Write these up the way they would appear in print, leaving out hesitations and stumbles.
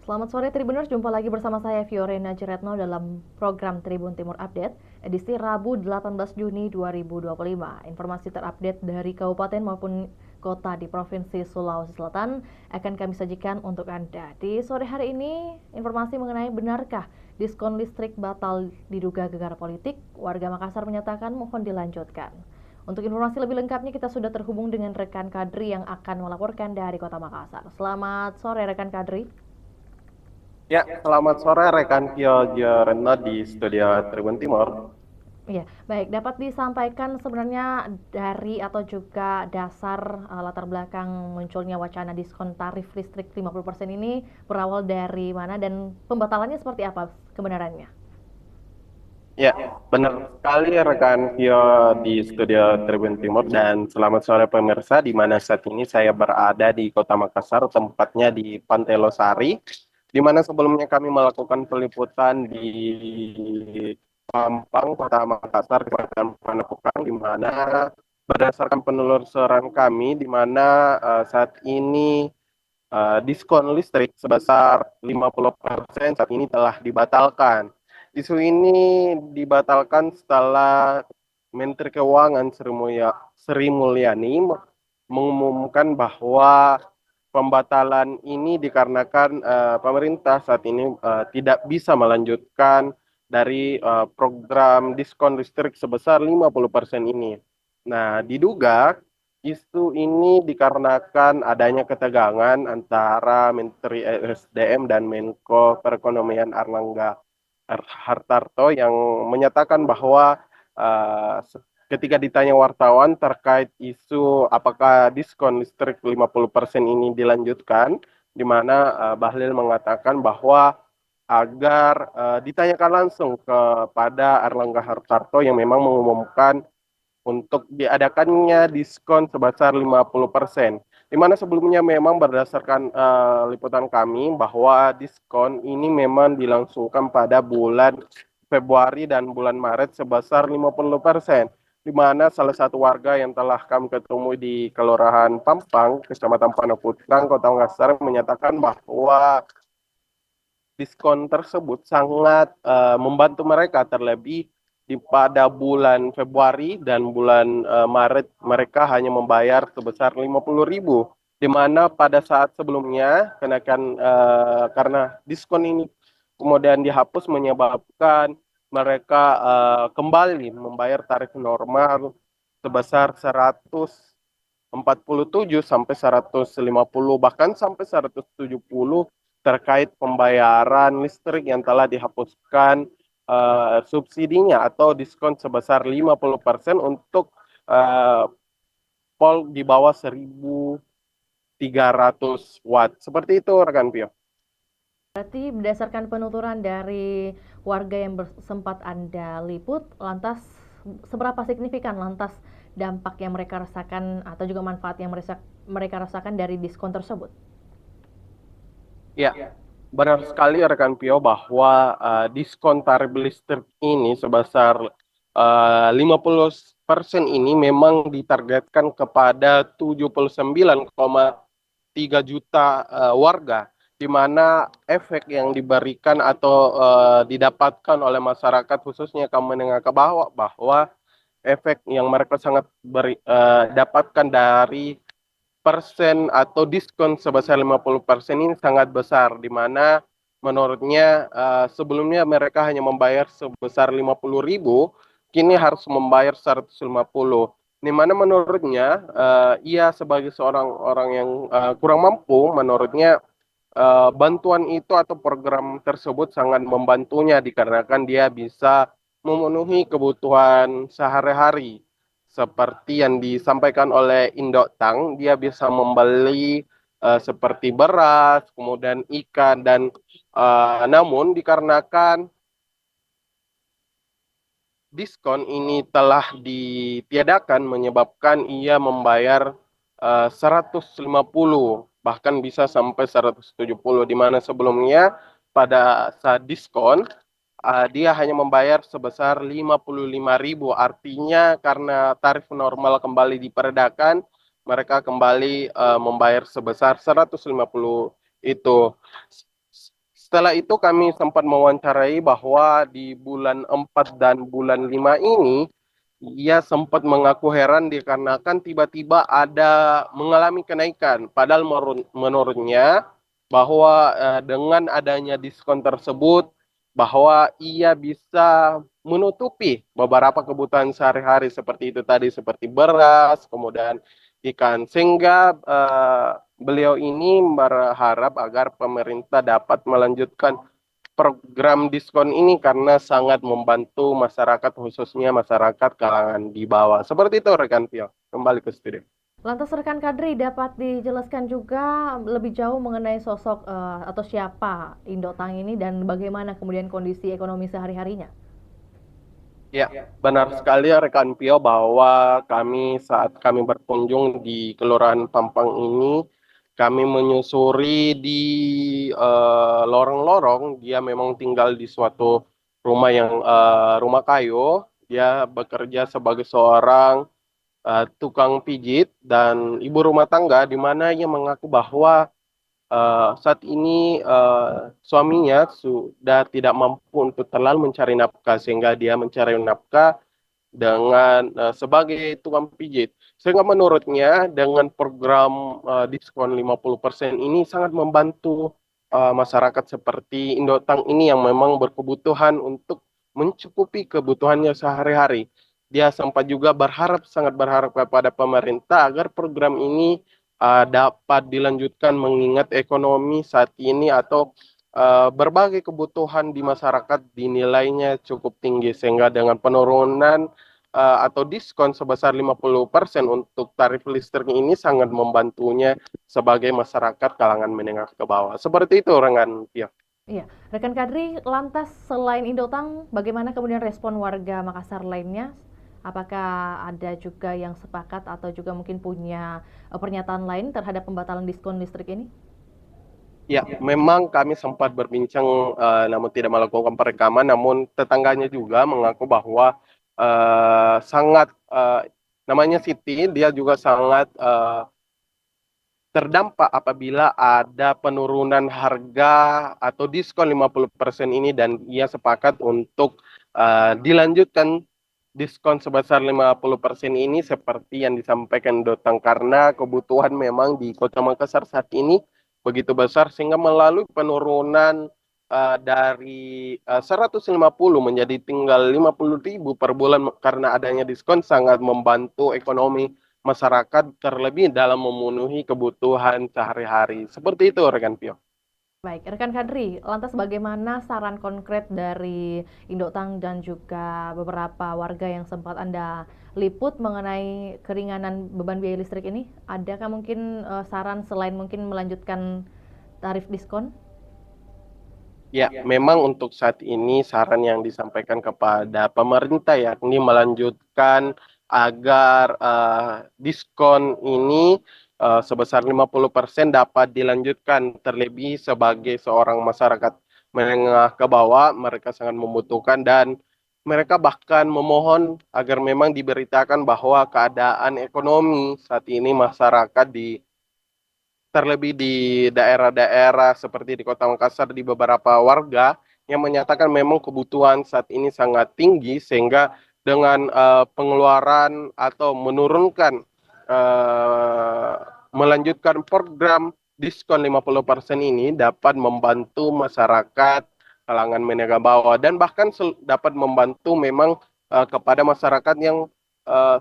Selamat sore Tribuners, jumpa lagi bersama saya Fiorena Ciretno dalam program Tribun Timur Update edisi Rabu 18 Juni 2025. Informasi terupdate dari kabupaten maupun kota di Provinsi Sulawesi Selatan akan kami sajikan untuk Anda. Di sore hari ini, informasi mengenai benarkah diskon listrik batal diduga gegar politik, warga Makassar menyatakan mohon dilanjutkan. Untuk informasi lebih lengkapnya kita sudah terhubung dengan rekan Kadri yang akan melaporkan dari Kota Makassar. Selamat sore rekan Kadri. Ya, selamat sore rekan Kyo Joreno di studio Tribun Timur. Iya, baik. Dapat disampaikan sebenarnya dari atau juga dasar latar belakang munculnya wacana diskon tarif listrik 50% ini berawal dari mana dan pembatalannya seperti apa kebenarannya? Ya, benar sekali rekan Kyo di studio Tribun Timur dan selamat sore pemirsa di mana saat ini saya berada di Kota Makassar, tempatnya di Pantai Losari, di mana sebelumnya kami melakukan peliputan di Pampang, Kota Makassar, di Panakukang, di mana berdasarkan penelusuran kami, di mana saat ini diskon listrik sebesar 50% saat ini telah dibatalkan. Isu ini dibatalkan setelah Menteri Keuangan Sri Mulyani mengumumkan bahwa pembatalan ini dikarenakan pemerintah saat ini tidak bisa melanjutkan dari program diskon listrik sebesar 50% ini. Nah, diduga isu ini dikarenakan adanya ketegangan antara Menteri ESDM dan Menko Perekonomian Erlangga Hartarto yang menyatakan bahwa uh, ketika ditanya wartawan terkait isu apakah diskon listrik 50% ini dilanjutkan, di mana Bahlil mengatakan bahwa agar ditanyakan langsung kepada Erlangga Hartarto yang memang mengumumkan untuk diadakannya diskon sebesar 50%. Di mana sebelumnya memang berdasarkan liputan kami bahwa diskon ini memang dilangsungkan pada bulan Februari dan bulan Maret sebesar 50%. Di mana salah satu warga yang telah kami ketemu di Kelurahan Pampang, Kecamatan Panakukang, Kota Makassar menyatakan bahwa diskon tersebut sangat membantu mereka terlebih pada bulan Februari dan bulan Maret mereka hanya membayar sebesar 50.000 di mana pada saat sebelumnya kenaikan karena diskon ini kemudian dihapus menyebabkan mereka kembali membayar tarif normal sebesar 147 sampai 150 bahkan sampai 170 terkait pembayaran listrik yang telah dihapuskan subsidinya atau diskon sebesar 50% untuk uh, pol di bawah 1.300 watt. Seperti itu rekan Pio. Berarti berdasarkan penuturan dari warga yang sempat Anda liput, lantas seberapa signifikan lantas dampak yang mereka rasakan atau juga manfaat yang mereka rasakan dari diskon tersebut? Ya, benar sekali rekan Pio bahwa diskon tarif listrik ini sebesar 50% ini memang ditargetkan kepada 79,3 juta warga, di mana efek yang diberikan atau didapatkan oleh masyarakat khususnya kaum menengah ke bawah bahwa efek yang mereka sangat dapatkan dari persen atau diskon sebesar 50% ini sangat besar, di mana menurutnya sebelumnya mereka hanya membayar sebesar 50.000, kini harus membayar 150. Di mana menurutnya ia sebagai seorang orang yang kurang mampu, menurutnya bantuan itu atau program tersebut sangat membantunya dikarenakan dia bisa memenuhi kebutuhan sehari-hari seperti yang disampaikan oleh Indotang, dia bisa membeli seperti beras, kemudian ikan dan namun dikarenakan diskon ini telah ditiadakan menyebabkan ia membayar 150 bahkan bisa sampai 170 di mana sebelumnya pada saat diskon dia hanya membayar sebesar 55.000, artinya karena tarif normal kembali diperdakan mereka kembali membayar sebesar 150 itu. Setelah itu kami sempat mewawancarai bahwa di bulan 4 dan bulan 5 ini ia sempat mengaku heran dikarenakan tiba-tiba ada mengalami kenaikan. Padahal menurutnya bahwa dengan adanya diskon tersebut bahwa ia bisa menutupi beberapa kebutuhan sehari-hari seperti itu tadi, seperti beras, kemudian ikan. Sehingga beliau ini berharap agar pemerintah dapat melanjutkan program diskon ini karena sangat membantu masyarakat, khususnya masyarakat kalangan di bawah. Seperti itu rekan Pio. Kembali ke studio. Lantas rekan Kadri dapat dijelaskan juga lebih jauh mengenai sosok atau siapa Indotang ini dan bagaimana kemudian kondisi ekonomi sehari-harinya? Ya, benar sekali ya rekan Pio bahwa saat kami berkunjung di Kelurahan Pampang ini, kami menyusuri di lorong-lorong. Dia memang tinggal di suatu rumah yang rumah kayu. Dia bekerja sebagai seorang tukang pijit dan ibu rumah tangga, di mana ia mengaku bahwa saat ini suaminya sudah tidak mampu untuk terlalu mencari nafkah sehingga dia mencari nafkah dengan sebagai tukang pijit. Sehingga menurutnya dengan program diskon 50% ini sangat membantu masyarakat seperti Indotang ini yang memang berkebutuhan untuk mencukupi kebutuhannya sehari-hari. Dia sempat juga sangat berharap kepada pemerintah agar program ini dapat dilanjutkan mengingat ekonomi saat ini atau berbagai kebutuhan di masyarakat dinilainya cukup tinggi sehingga dengan penurunan atau diskon sebesar 50% untuk tarif listrik ini sangat membantunya sebagai masyarakat kalangan menengah ke bawah. Seperti itu, Rengan Pia. Iya, rekan Kadri, lantas selain Indotang, bagaimana kemudian respon warga Makassar lainnya? Apakah ada juga yang sepakat atau juga mungkin punya pernyataan lain terhadap pembatalan diskon listrik ini? Ya, memang kami sempat berbincang namun tidak melakukan perekaman, namun tetangganya juga mengaku bahwa sangat namanya Siti, dia juga sangat terdampak apabila ada penurunan harga atau diskon 50% ini dan ia sepakat untuk dilanjutkan diskon sebesar 50% ini seperti yang disampaikan Dotang karena kebutuhan memang di Kota Makassar saat ini begitu besar sehingga melalui penurunan dari 150 menjadi tinggal 50.000 per bulan karena adanya diskon sangat membantu ekonomi masyarakat terlebih dalam memenuhi kebutuhan sehari-hari. Seperti itu rekan Pio. Baik, rekan Kadri, lantas bagaimana saran konkret dari Indotang dan juga beberapa warga yang sempat Anda liput mengenai keringanan beban biaya listrik ini? Adakah mungkin saran selain mungkin melanjutkan tarif diskon? Ya, memang untuk saat ini saran yang disampaikan kepada pemerintah yakni melanjutkan agar diskon ini sebesar 50% dapat dilanjutkan terlebih sebagai seorang masyarakat menengah ke bawah mereka sangat membutuhkan dan mereka bahkan memohon agar memang diberitakan bahwa keadaan ekonomi saat ini masyarakat terlebih di daerah-daerah seperti di Kota Makassar di beberapa warga yang menyatakan memang kebutuhan saat ini sangat tinggi sehingga dengan pengeluaran atau menurunkan melanjutkan program diskon 50% ini dapat membantu masyarakat kalangan menengah bawah dan bahkan dapat membantu memang kepada masyarakat yang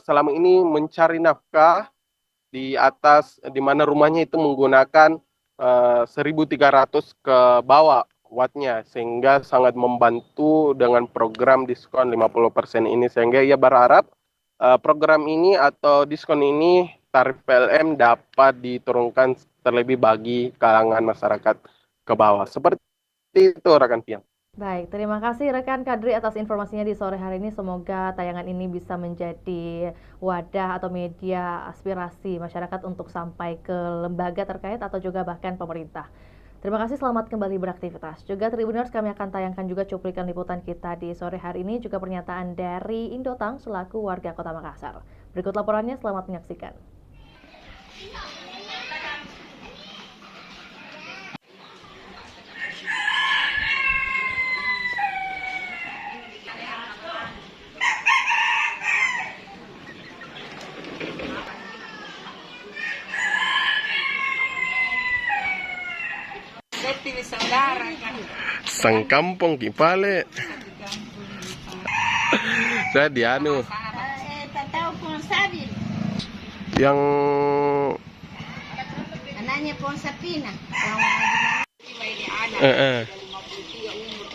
selama ini mencari nafkah di atas di mana rumahnya itu menggunakan 1.300 ke bawah wattnya sehingga sangat membantu dengan program diskon 50% ini sehingga ia berharap program ini atau diskon ini tarif PLN dapat diturunkan terlebih bagi kalangan masyarakat ke bawah. Seperti itu rekan Pian. Baik, terima kasih rekan Kadri atas informasinya di sore hari ini. Semoga tayangan ini bisa menjadi wadah atau media aspirasi masyarakat untuk sampai ke lembaga terkait atau juga bahkan pemerintah. Terima kasih, selamat kembali beraktivitas. Juga Tribuners, kami akan tayangkan juga cuplikan liputan kita di sore hari ini, juga pernyataan dari Indotang selaku warga Kota Makassar. Berikut laporannya, selamat menyaksikan. saudara kan. Sang kampung Kipale. Saya di anu Tahu pun Sabil. yang Anaknya pun Sapina. Yang anak. eh 53 umur.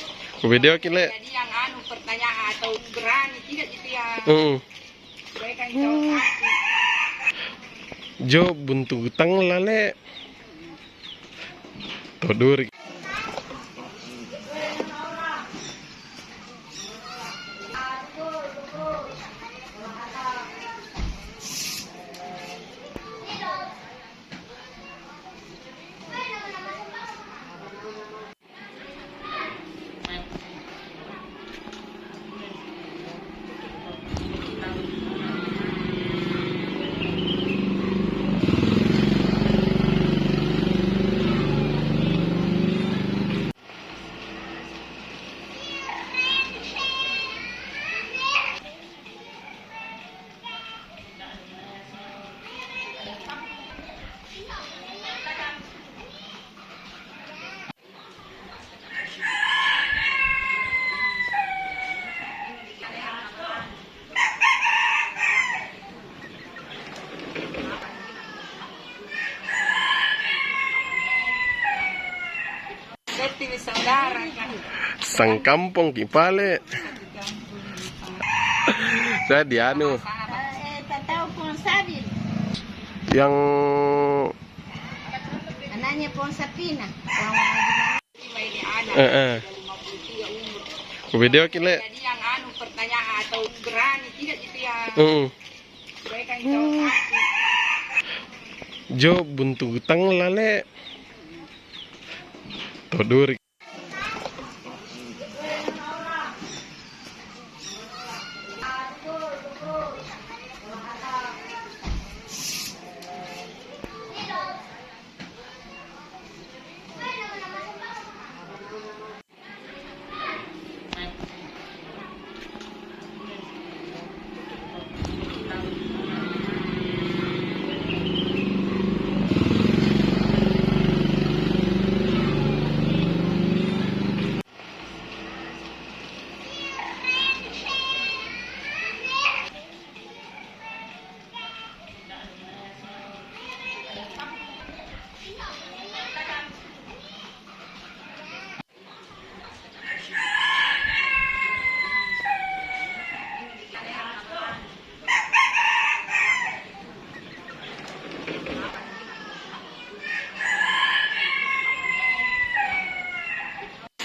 ke video kile. Jadi yang anu pertanyaan atau berani tidak gitu ya. Mereka yang tahu aku. Jo buntu utang lale. Toduri. Seperti saudara kan. Sang kampung Kipale. Saya di anu Tahu pun Sabil. yang Anaknya pun Sapina. Yang anak. 53 umur. ke video kile. Jadi yang anu pertanyaan atau berani tidak gitu ya. Mereka yang tahu aku. Jo buntu utang lale. Toduri.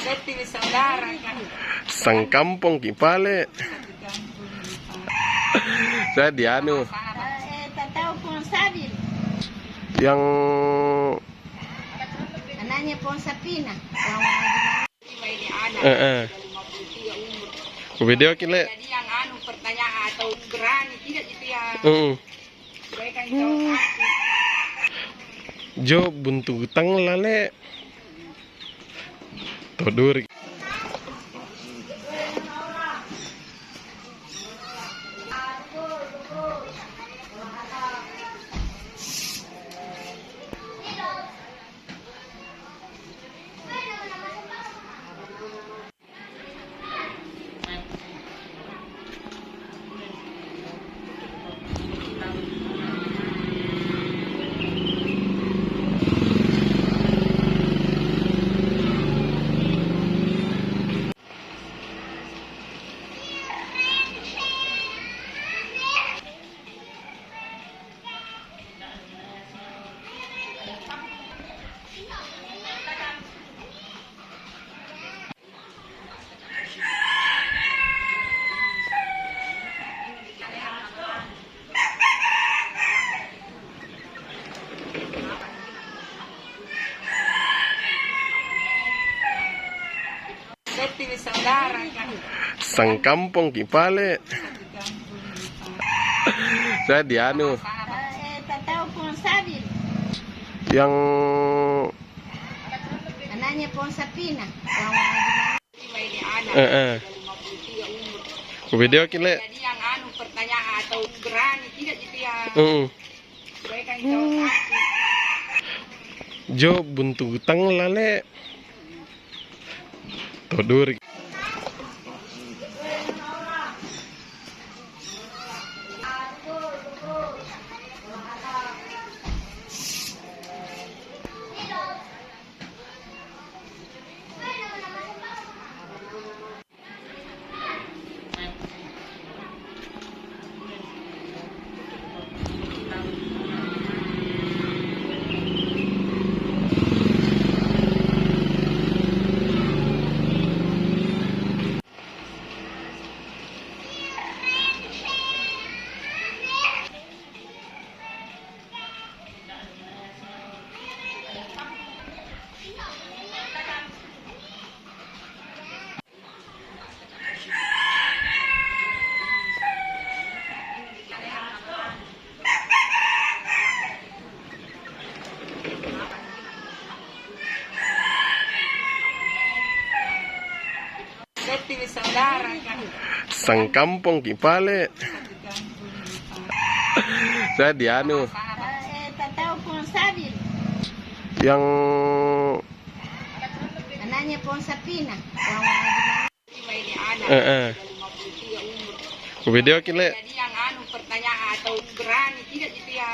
Seperti saudara kan. Sang kampung Kipale. Saya di anu Tahu pun Sabil. yang Anaknya pun Sapina. Yang anak. 53 umur. ke video kile. Jadi yang anu pertanyaan atau berani tidak gitu ya. Mereka yang tahu aku. Jo buntu utang lale. Toduri. Seperti saudara kan. Sang kampung Kipale. Saya di anu Tahu pun Sabil. yang Anaknya pun Sapina. Yang anak. 53 umur. ke video kile. Jadi yang anu pertanyaan atau berani tidak gitu ya. Mereka yang tahu aku. Jo buntu utang lale. Toduri. Setti saudara kan. Sang kampung Kipale. Saya di anu Tahu pohon sabil, yang anaknya pohon sapina. Cuma ini anak. 53 umur. video kile. Jadi yang anu pertanyaan atau berani tidak gitu ya.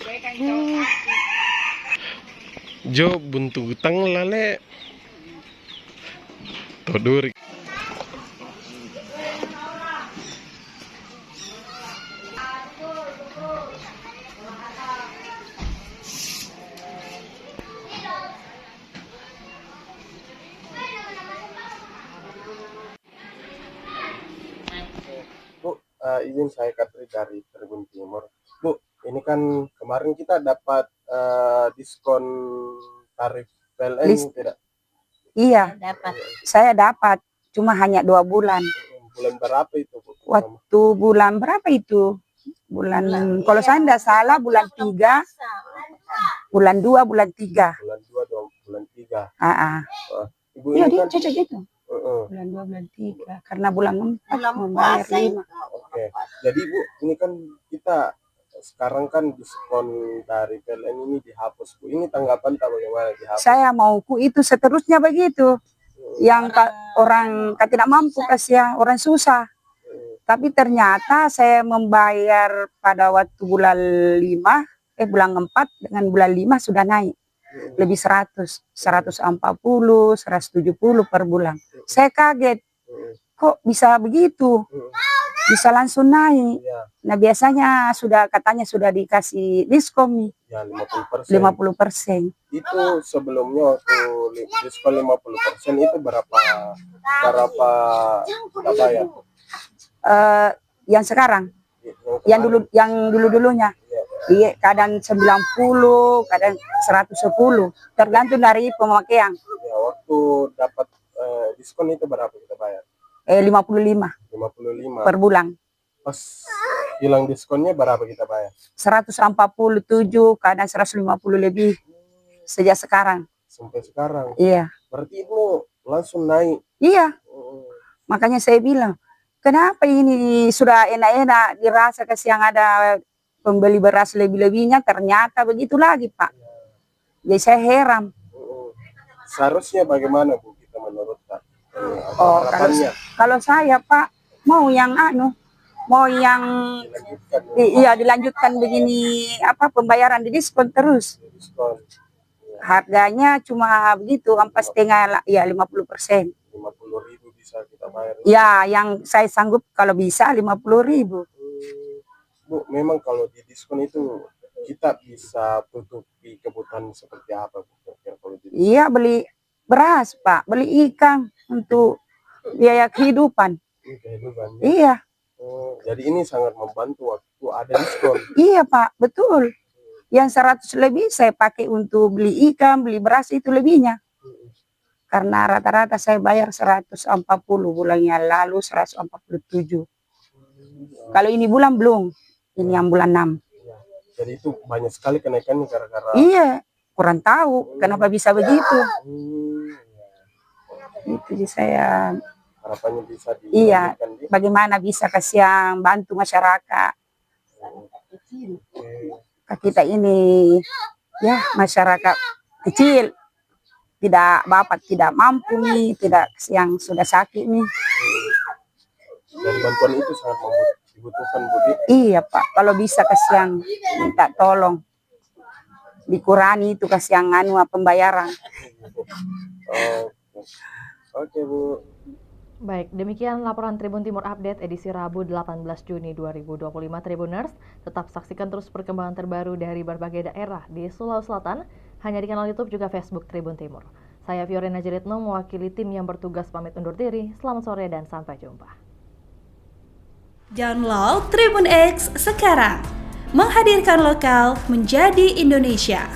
Mereka yang tahu sakit. Jo buntu utang lale. Toduri. Bu, izin saya Katri dari Tribun Timur. Bu, ini kan kemarin kita dapat diskon tarif PLN tidak? Iya, saya dapat. Cuma hanya 2 bulan. Bulan berapa itu, Bu? Waktu bulan berapa itu? Bulan, kalau saya tidak salah bulan 3, bulan 2, bulan 3. Bulan 2, bulan 3. Ibu Iya, ini dia kan cocok gitu. Bulan 2, bulan 3. Karena bulan 4 membayar 5. oke. Jadi Bu, ini kan kita sekarang kan diskon dari PLN ini dihapus, Bu. Ini tanggapan tak bagaimana dihapus? Saya mauku itu seterusnya begitu. Yang orang tidak mampu kasih orang susah. Tapi ternyata saya membayar pada waktu bulan 5, bulan 4 dengan bulan 5 sudah naik. Lebih 100, 140, 170 per bulan. Saya kaget. Kok bisa begitu? Bisa langsung naik. Nah, biasanya katanya sudah dikasih diskon nih. Ya, 50%. 50%. Itu sebelumnya waktu diskon 50% itu berapa ya? Yang sekarang, yang dulunya. Iya, kadang 90, kadang 110, tergantung dari pemakaian. Ya, waktu dapat diskon itu berapa kita bayar? 55 per bulan. Pas hilang diskonnya berapa kita bayar? 147, kadang 150 lebih sejak sekarang. Sampai sekarang. Iya. Berarti itu langsung naik. Iya. Makanya saya bilang, kenapa ini sudah enak-enak dirasa kasih yang ada pembeli beras lebih-lebihnya, ternyata begitu lagi, Pak. Jadi saya heran. Seharusnya bagaimana, Bu, kita menurut Pak? Kalau saya, Pak, mau yang dilanjutkan begini, pembayaran di diskon terus. Harganya cuma begitu, 4,5, ya 50%. 50.000 bisa kita bayar. Ya, yang saya sanggup kalau bisa 50.000. Bu, memang kalau di diskon itu kita bisa tutupi kebutuhan seperti apa, Bu? Iya, beli beras, Pak, beli ikan untuk biaya kehidupan. Iya. Jadi ini sangat membantu waktu ada diskon. Iya, Pak, betul. Yang 100 lebih saya pakai untuk beli ikan, beli beras itu lebihnya. Karena rata-rata saya bayar 140 bulan yang lalu, 147. Kalau ini bulan belum, ini yang bulan 6. Jadi itu banyak sekali kenaikannya gara-gara. Iya, kurang tahu kenapa bisa begitu. Itu jadi saya harapannya bisa iya, bagaimana bisa kasih yang bantu masyarakat. Kita ini ya masyarakat kecil, tidak bapak tidak mampu nih, tidak yang sudah sakit nih. Dan bantuan itu sangat dibutuhkan, Bu. Iya Pak, kalau bisa kasihan minta tolong dikurangi itu kasihan pembayaran. Oke, Bu. Baik, demikian laporan Tribun Timur Update edisi Rabu 18 Juni 2025 Tribuners. Tetap saksikan terus perkembangan terbaru dari berbagai daerah di Sulawesi Selatan hanya di kanal YouTube juga Facebook Tribun Timur. Saya Fiorina Jiretno mewakili tim yang bertugas pamit undur diri. Selamat sore dan sampai jumpa. Download Tribun X sekarang. Menghadirkan lokal menjadi Indonesia.